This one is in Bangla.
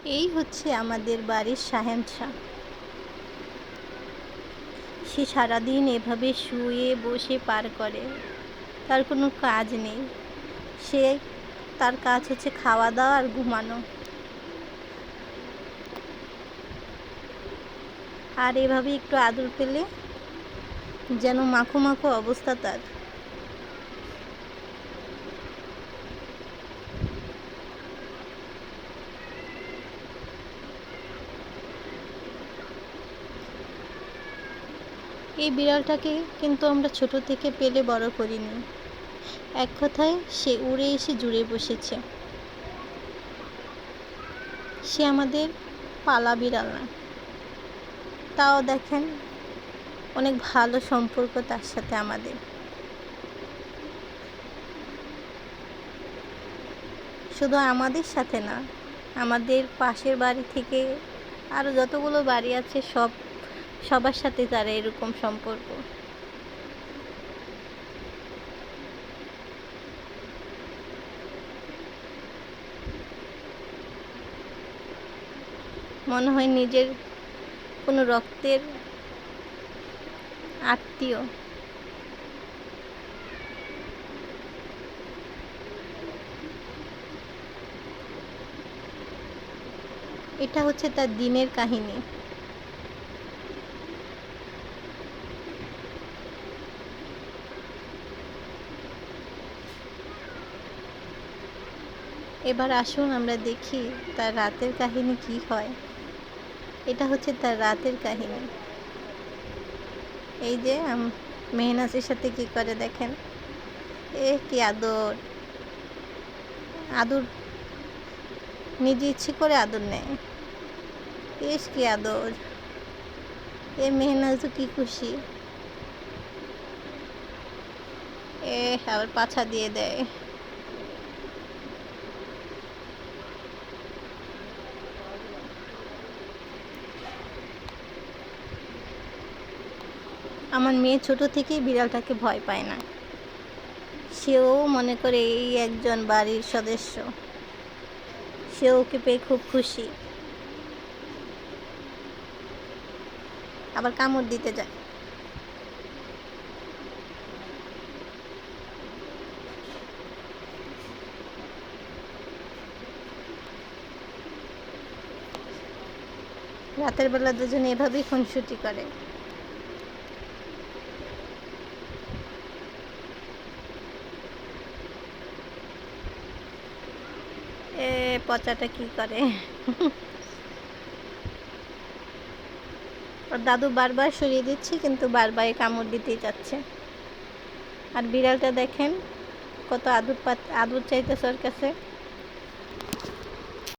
এই হচ্ছে আমাদের বাড়ির শাহেনশা। সে সারাদিন এভাবে শুয়ে বসে পার করে। তার কোনো কাজ নেই। সে তার কাজ হচ্ছে খাওয়া দাওয়া আর ঘুমানো। আর এভাবে একটু আদর পেলে যেন মাখো মাখো অবস্থা তার। এই বিড়ালটাকে কিন্তু আমরা ছোট থেকে পেলে বড় করিনি। এক কথায় সে উড়ে এসে জুড়ে বসেছে। সে আমাদের পালা বিড়াল না, তাও দেখেন অনেক ভালো সম্পর্ক তার সাথে আমাদের। শুধু আমাদের সাথে না, আমাদের পাশের বাড়ি থেকে আরও যতগুলো বাড়ি আছে সবার সাথে তার এরকম সম্পর্ক। মনে হয় নিজের কোনো রক্তের আত্মীয়। এটা হচ্ছে তার দিনের কাহিনী। এবার আসুন আমরা দেখি তার রাতের কাহিনী কি হয়। এটা হচ্ছে তার রাতের কাহিনী। এই যে মেহনাজের সাথে কি করে দেখেন। কি আদর! আদর নিজে ইচ্ছে করে আদর নেয়। কি আদর! মেহনাজও কি খুশি। আবার পাছা দিয়ে দেয়। আমার মেয়ে ছোট থেকেই বিড়ালটাকে ভয় পায় না। সেও মনে করে এই একজন বাড়ির সদস্য। সেও ওকে পেয়ে খুব খুশি। আবার কামড় দিতে যায়। রাতের বেলা দুজনে এভাবেই খুনসুটি করে। পচাটা কি করে। ওর দাদু বারবার সরিয়ে দিচ্ছে, কিন্তু বারবার কামড় দিতেই যাচ্ছে। আর বিড়ালটা দেখেন কত আদর চাইতেছে ওর কাছে।